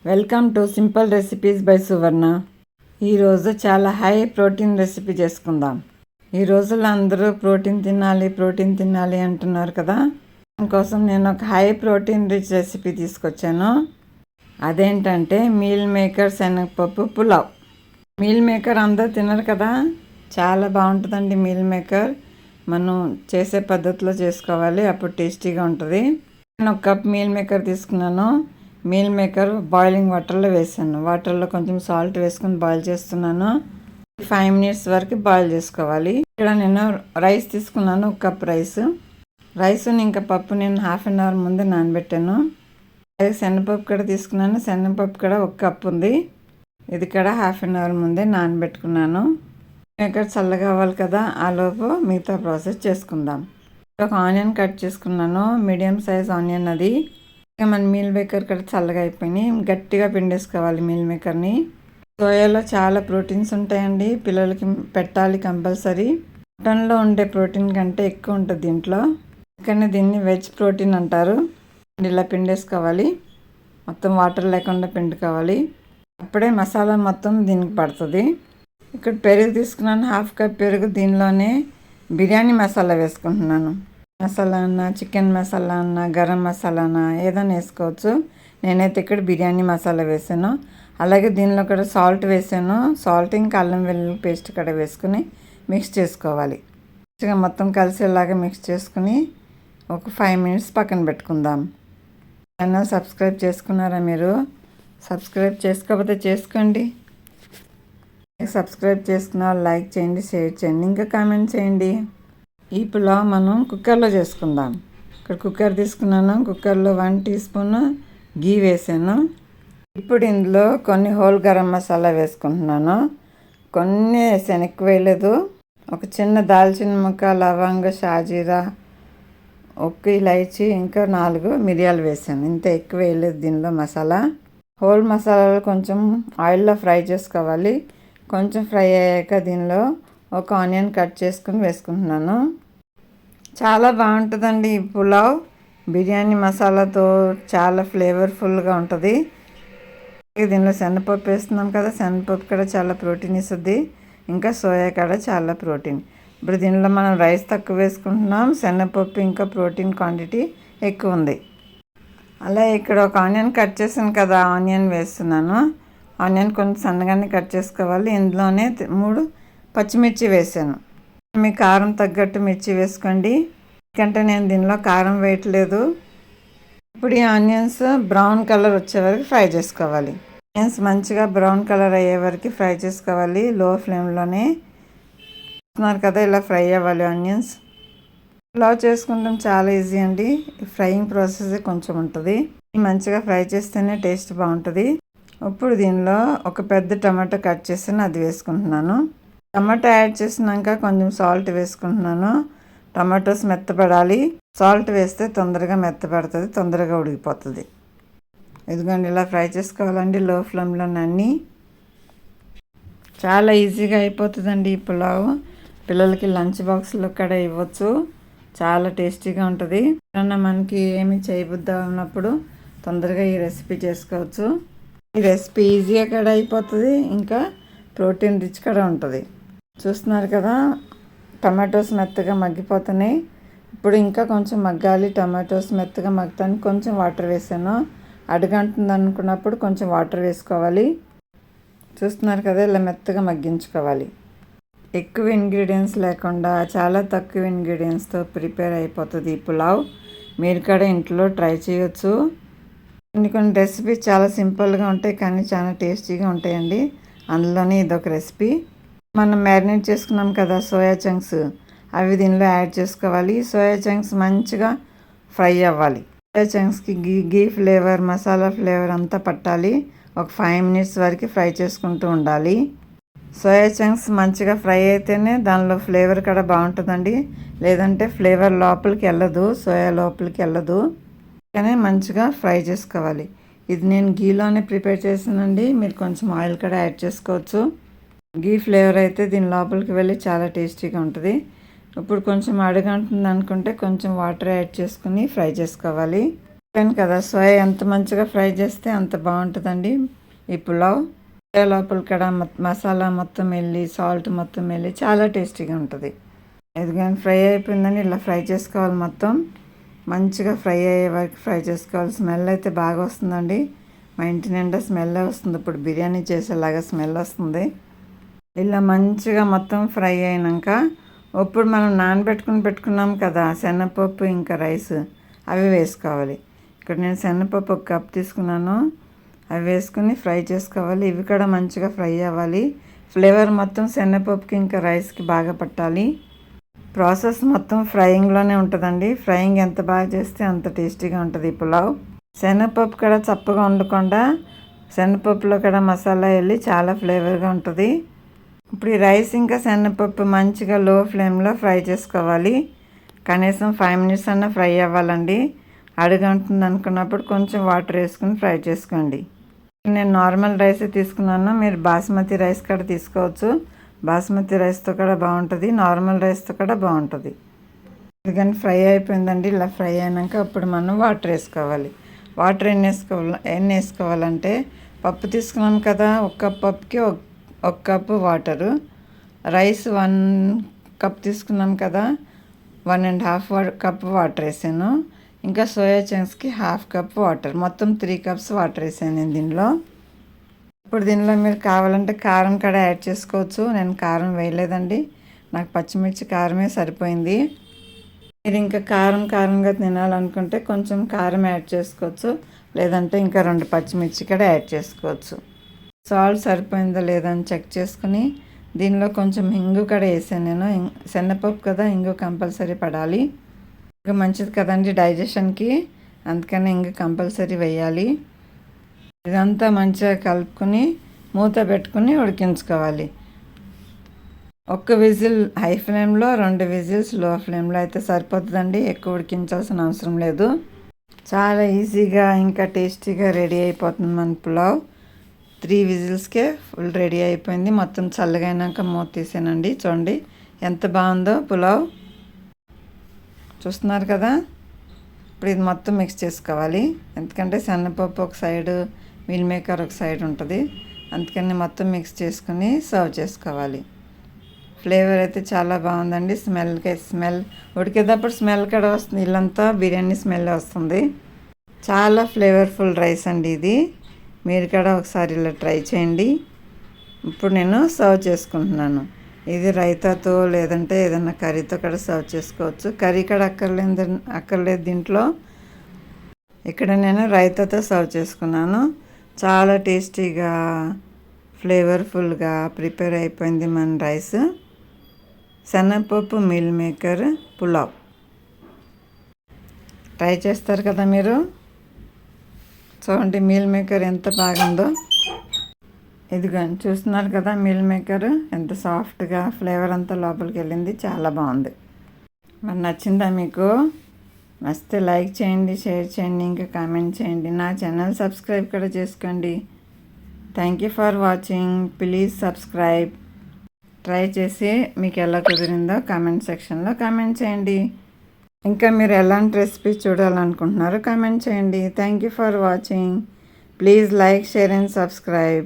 Welcome to simple recipes by Suvarna. ఈరోజు చాలా high protein recipe చేసుకుందాం. ఈ రోజుల్లో అందరూ ప్రోటీన్ తినాలి అంటున్నారు కదా. దానికోసం నేను ఒక హై ప్రోటీన్ రిచ్ రెసిపీ తీసుకొచ్చాను. అదేంటంటే మీల్ మేకర్ శనగపప్పు పులావ్. మీల్ మేకర్ అందరూ తినరు కదా, చాలా బాగుంటుందండి మీల్ మేకర్. మనం చేసే పద్ధతిలో చేసుకోవాలి, అప్పుడు టేస్టీగా ఉంటుంది. నేను ఒక కప్ మీల్ మేకర్ తీసుకున్నాను. మీల్ మేకర్ బాయిలింగ్ వాటర్లో వేసాను. వాటర్లో కొంచెం సాల్ట్ వేసుకొని బాయిల్ చేస్తున్నాను. 5 minutes వరకు బాయిల్ చేసుకోవాలి. ఇక్కడ నేను రైస్ తీసుకున్నాను, ఒక కప్ రైస్ ఇంకా పప్పు నేను 1/2 hour ముందు నానబెట్టాను. అలాగే శనగపప్పు కూడా తీసుకున్నాను. శనగపప్పు కూడా ఒక కప్ ఉంది. ఇది కూడా 1/2 hour ముందే నానబెట్టుకున్నాను. మేకర్ చల్లగా అవ్వాలి కదా, ఆలోపు మిగతా ప్రాసెస్ చేసుకుందాం. ఒక ఆనియన్ కట్ చేసుకున్నాను, మీడియం సైజ్ ఆనియన్. అది మన మీల్ మేకర్ కూడా చల్లగా అయిపోయినాయి. గట్టిగా పిండేసుకోవాలి మీల్ మేకర్ని. సోయాలో చాలా ప్రోటీన్స్ ఉంటాయండి, పిల్లలకి పెట్టాలి కంపల్సరీ. మటన్లో ఉండే ప్రోటీన్ కంటే ఎక్కువ ఉంటుంది దీంట్లో, కానీ దీన్ని వెజ్ ప్రోటీన్ అంటారు. ఇలా పిండేసుకోవాలి, మొత్తం వాటర్ లేకుండా పిండుకోవాలి. అప్పుడే మసాలా మొత్తం దీనికి పడుతుంది. ఇక్కడ పెరుగు తీసుకున్నాను, 1/2 cup పెరుగు. దీనిలోనే బిర్యానీ మసాలా వేసుకుంటున్నాను. మసాలా అన్నా, చికెన్ మసాలా అన్నా, గరం మసాలా అన్నా ఏదైనా వేసుకోవచ్చు. నేనైతే ఇక్కడ బిర్యానీ మసాలా వేసాను. అలాగే దీనిలో కూడా సాల్ట్ వేసాను. సాల్ట్ ఇంకా అల్లం వెల్లుల్లి పేస్ట్ కూడా వేసుకుని మిక్స్ చేసుకోవాలి. మంచిగా మొత్తం కలిసేలాగా మిక్స్ చేసుకుని ఒక 5 minutes పక్కన పెట్టుకుందాం. ఛానల్ సబ్స్క్రైబ్ చేసుకున్నారా మీరు? సబ్స్క్రైబ్ చేసుకోకపోతే చేసుకోండి. సబ్స్క్రైబ్ చేసుకున్న లైక్ చేయండి, షేర్ చేయండి, ఇంకా కామెంట్ చేయండి. ఈ పులావ్ మనం కుక్కర్లో చేసుకుందాం. ఇక్కడ కుక్కర్ తీసుకున్నాను. కుక్కర్లో 1 teaspoon గీ వేసాను. ఇప్పుడు ఇందులో కొన్ని హోల్ గరం మసాలా వేసుకుంటున్నాను. కొన్ని వేసాను, ఎక్కువ వేయలేదు. ఒక చిన్న దాల్చిన ముక్క, లవంగ, షాజీరా, ఒక ఇలాచీ, ఇంకా 4 మిరియాలు వేసాను. ఇంత ఎక్కువ వేయలేదు దీనిలో మసాలా. హోల్ మసాలాలు కొంచెం ఆయిల్లో ఫ్రై చేసుకోవాలి. కొంచెం ఫ్రై అయ్యాక దీనిలో ఒక ఆనియన్ కట్ చేసుకుని వేసుకుంటున్నాను. చాలా బాగుంటుందండి ఈ పులావ్. బిర్యానీ మసాలాతో చాలా ఫ్లేవర్ఫుల్గా ఉంటుంది. దీనిలో శనగపప్పు వేస్తున్నాం కదా, శనగపప్పు కూడా చాలా ప్రోటీన్ ఇస్తుంది. ఇంకా సోయా కూడా చాలా ప్రోటీన్. ఇప్పుడు దీనిలో మనం రైస్ తక్కువ వేసుకుంటున్నాం, శనగపప్పు ఇంకా ప్రోటీన్ క్వాంటిటీ ఎక్కువ ఉంది. అలా ఇక్కడ ఒక ఆనియన్ కట్ చేసాను కదా, ఆనియన్ వేస్తున్నాను. ఆనియన్ కొంచెం సన్నగానే కట్ చేసుకోవాలి. ఇందులోనే 3 పచ్చిమిర్చి వేసాను. మీ కారం తగ్గట్టు మిర్చి వేసుకోండి, ఎందుకంటే నేను దీనిలో కారం వేయట్లేదు. ఇప్పుడు ఈ ఆనియన్స్ బ్రౌన్ కలర్ వచ్చే వరకు ఫ్రై చేసుకోవాలి. ఆనియన్స్ మంచిగా బ్రౌన్ కలర్ అయ్యే వరకు ఫ్రై చేసుకోవాలి, లో ఫ్లేమ్లోనే. చూస్తున్నారు కదా, ఇలా ఫ్రై అవ్వాలి ఆనియన్స్. పులావ్ చేసుకుంటాం చాలా ఈజీ అండి. ఫ్రైయింగ్ ప్రాసెస్ కొంచెం ఉంటుంది. మంచిగా ఫ్రై చేస్తేనే టేస్ట్ బాగుంటుంది. ఇప్పుడు దీనిలో ఒక పెద్ద టమాటో కట్ చేసి అది వేసుకుంటున్నాను. టమాటో యాడ్ చేసినాక కొంచెం సాల్ట్ వేసుకుంటున్నాను. టమాటోస్ మెత్తపడాలి. సాల్ట్ వేస్తే తొందరగా మెత్తపడుతుంది, తొందరగా ఉడికిపోతుంది. ఇదిగోండి, ఇలా ఫ్రై చేసుకోవాలండి లో ఫ్లేమ్లో. అన్నీ చాలా ఈజీగా అయిపోతుందండి ఈ పులావ్. పిల్లలకి లంచ్ బాక్స్లో కూడా ఇవ్వచ్చు, చాలా టేస్టీగా ఉంటుంది. ఏమన్నా మనకి ఏమి చేయబుద్దా ఉన్నప్పుడు తొందరగా ఈ రెసిపీ చేసుకోవచ్చు. ఈ రెసిపీ ఈజీగా కూడా అయిపోతుంది, ఇంకా ప్రోటీన్ రిచ్ కూడా ఉంటుంది. చూస్తున్నారు కదా, టమాటోస్ మెత్తగా మగ్గిపోతున్నాయి. ఇప్పుడు ఇంకా కొంచెం మగ్గాలి. టమాటోస్ మెత్తగా మగ్గడానికి కొంచెం వాటర్ వేసాను. అడుగంటుంది అనుకున్నప్పుడు కొంచెం వాటర్ వేసుకోవాలి. చూస్తున్నారు కదా, ఇలా మెత్తగా మగ్గించుకోవాలి. ఎక్కువ ఇంగ్రీడియంట్స్ లేకుండా చాలా తక్కువ ఇంగ్రీడియంట్స్తో ప్రిపేర్ అయిపోతుంది ఈ పులావ్. మీరు కూడా ఇంట్లో ట్రై చేయొచ్చు. కొన్ని రెసిపీస్ చాలా సింపుల్గా ఉంటాయి, కానీ చాలా టేస్టీగా ఉంటాయండి. అందులోనే ఇదొక రెసిపీ. మనం మ్యారినేట్ చేసుకున్నాం కదా సోయా చంక్స్, అవి దీనిలో యాడ్ చేసుకోవాలి. సోయా చంక్స్ మంచిగా ఫ్రై అవ్వాలి. సోయా చంక్స్కి గీ ఫ్లేవర్, మసాలా ఫ్లేవర్ అంతా పట్టాలి. ఒక 5 minutes వరకు ఫ్రై చేసుకుంటూ ఉండాలి. సోయా చంక్స్ మంచిగా ఫ్రై అయితేనే దానిలో ఫ్లేవర్ కూడా బాగుంటుందండి, లేదంటే ఫ్లేవర్ లోపలికి వెళ్ళదు, సోయా లోపలికి వెళ్ళదు. కానీ మంచిగా ఫ్రై చేసుకోవాలి. ఇది నేను గీలోనే ప్రిపేర్ చేసానండి, మీరు కొంచెం ఆయిల్ కూడా యాడ్ చేసుకోవచ్చు. గీ ఫ్లేవర్ అయితే దీని లోపలికి వెళ్ళి చాలా టేస్టీగా ఉంటుంది. ఇప్పుడు కొంచెం అడుగంటుంది అనుకుంటే కొంచెం వాటర్ యాడ్ చేసుకుని ఫ్రై చేసుకోవాలి. చెప్పాను కదా, సోయా ఎంత మంచిగా ఫ్రై చేస్తే అంత బాగుంటుందండి ఈ పులావ్. లోపల కూడా మసాలా మొత్తం వెళ్ళి సాల్ట్ మొత్తం వెళ్ళి చాలా టేస్టీగా ఉంటుంది. ఇది కానీ ఫ్రై అయిపోయిందని ఇలా ఫ్రై చేసుకోవాలి. మొత్తం మంచిగా ఫ్రై అయ్యే వరకు ఫ్రై చేసుకోవాలి. స్మెల్ అయితే బాగా వస్తుందండి. మా ఇంటి నిండా స్మెల్ వస్తుంది. ఇప్పుడు బిర్యానీ చేసేలాగా స్మెల్ వస్తుంది. ఇలా మంచిగా మొత్తం ఫ్రై అయినాక ఇప్పుడు మనం పెట్టుకున్నాం కదా శనగపప్పు ఇంకా రైస్, అవి వేసుకోవాలి. ఇక్కడ నేను శనగపప్పు ఒక కప్ తీసుకున్నాను. అవి వేసుకుని ఫ్రై చేసుకోవాలి. ఇవి కూడా మంచిగా ఫ్రై అవ్వాలి. ఫ్లేవర్ మొత్తం శనగపప్పుకి ఇంకా రైస్కి బాగా పట్టాలి. ప్రాసెస్ మొత్తం ఫ్రైయింగ్లోనే ఉంటుందండి. ఫ్రైయింగ్ ఎంత బాగా చేస్తే అంత టేస్టీగా ఉంటుంది ఈ పులావ్. శనగపప్పు కూడా చప్పగా ఉండకుండా శనగపప్పులో కూడా మసాలా వెళ్ళి చాలా ఫ్లేవర్గా ఉంటుంది. ఇప్పుడు ఈ రైస్ ఇంకా శనగపప్పు మంచిగా లో ఫ్లేమ్లో ఫ్రై చేసుకోవాలి. కనీసం 5 minutes అన్నా ఫ్రై అవ్వాలండి. అడుగంటుంది అనుకున్నప్పుడు కొంచెం వాటర్ వేసుకుని ఫ్రై చేసుకోండి. నేను నార్మల్ రైస్ తీసుకున్నాను. మీరు బాస్మతి రైస్ కూడా తీసుకోవచ్చు. బాస్మతి రైస్తో కూడా బాగుంటుంది, నార్మల్ రైస్తో కూడా బాగుంటుంది. ఇది కానీ ఫ్రై అయిపోయిందండి. ఇలా ఫ్రై అయినాక ఇప్పుడు మనం వాటర్ వేసుకోవాలి. వాటర్ ఎన్ని వేసుకోవాలంటే పప్పు తీసుకున్నాం కదా, ఒక కప్ పప్పుకి ఒక కప్పు వాటరు. రైస్ 1 కప్ తీసుకున్నాం కదా, 1.5 కప్ వాటర్ వేసాను. ఇంకా సోయా చంక్స్కి 1/2 కప్ వాటర్, మొత్తం 3 cups వాటర్ వేసాను నేను దీనిలో. ఇప్పుడు దీనిలో మీరు కావాలంటే కారం కూడా యాడ్ చేసుకోవచ్చు. నేను కారం వేయలేదండి, నాకు పచ్చిమిర్చి కారమే సరిపోయింది. మీరు ఇంకా కారంగా తినాలనుకుంటే కొంచెం కారం యాడ్ చేసుకోవచ్చు, లేదంటే ఇంకా 2 పచ్చిమిర్చి కూడా యాడ్ చేసుకోవచ్చు. సాల్ట్ సరిపోయిందో లేదో అని చెక్ చేసుకుని దీనిలో కొంచెం ఇంగు కూడా వేసాను నేను. శనగపప్పు కదా, ఇంగు కంపల్సరీ పడాలి. ఇంగు మంచిది కదండి డైజెషన్కి, అందుకని ఇంగు కంపల్సరీ వేయాలి. ఇదంతా మంచిగా కలుపుకొని మూత పెట్టుకుని ఉడికించుకోవాలి. 1 విజిల్ హై ఫ్లేమ్లో, 2 విజిల్స్ లో ఫ్లేమ్లో అయితే సరిపోతుందండి. ఎక్కువ ఉడికించాల్సిన అవసరం లేదు. చాలా ఈజీగా ఇంకా టేస్టీగా రెడీ అయిపోతుంది మన పులావ్. 3 విజిల్స్కే ఫుల్ రెడీ అయిపోయింది. మొత్తం చల్లగా అయినాక మూత తీసానండి. చూడండి ఎంత బాగుందో పులావ్. చూస్తున్నారు కదా. ఇప్పుడు ఇది మొత్తం మిక్స్ చేసుకోవాలి. ఎందుకంటే శనగపప్పు ఒక సైడు, మీల్ మేకర్ ఒక సైడ్ ఉంటుంది, అందుకని మొత్తం మిక్స్ చేసుకుని సర్వ్ చేసుకోవాలి. ఫ్లేవర్ అయితే చాలా బాగుందండి. స్మెల్ ఉడికేటప్పుడు స్మెల్ కూడా వస్తుంది. ఇల్లంతా బిర్యానీ స్మెల్ వస్తుంది. చాలా ఫ్లేవర్ఫుల్ రైస్ అండి ఇది. మీరు కూడా ఒకసారి ఇలా ట్రై చేయండి. ఇప్పుడు నేను సర్వ్ చేసుకుంటున్నాను. ఇది రైతాతో లేదంటే ఏదైనా కర్రీతో కూడా సర్వ్ చేసుకోవచ్చు. కర్రీ కూడా అక్కర్లేదు దీంట్లో. ఇక్కడ నేను రైతాతో సర్వ్ చేసుకున్నాను. చాలా టేస్టీగా ఫ్లేవర్ఫుల్గా ప్రిపేర్ అయిపోయింది మన రైస్. శనగపప్పు మీల్ మేకర్ పులావ్ ట్రై చేస్తారు కదా మీరు. చూడండి మీల్ మేకర్ ఎంత బాగుందో. ఇదిగో చూస్తున్నారు కదా, మీల్ మేకర్ ఎంత సాఫ్ట్గా ఫ్లేవర్ అంతా లోపలికి వెళ్ళింది. చాలా బాగుంది. మరి నచ్చిందా మీకు? నచ్చితే లైక్ చేయండి, షేర్ చేయండి, ఇంకా కామెంట్ చేయండి. నా ఛానల్ సబ్స్క్రైబ్ కూడా చేసుకోండి. Thank you for watching. Please subscribe. Try చేసి మీకు ఎలా కుదిరిందో కామెంట్ సెక్షన్లో కామెంట్ చేయండి. ఇంకా మీరు ఎలాంటి రెసిపీ చూడాలనుకుంటున్నారో కామెంట్ చేయండి. Thank you for watching. Please like, share and subscribe.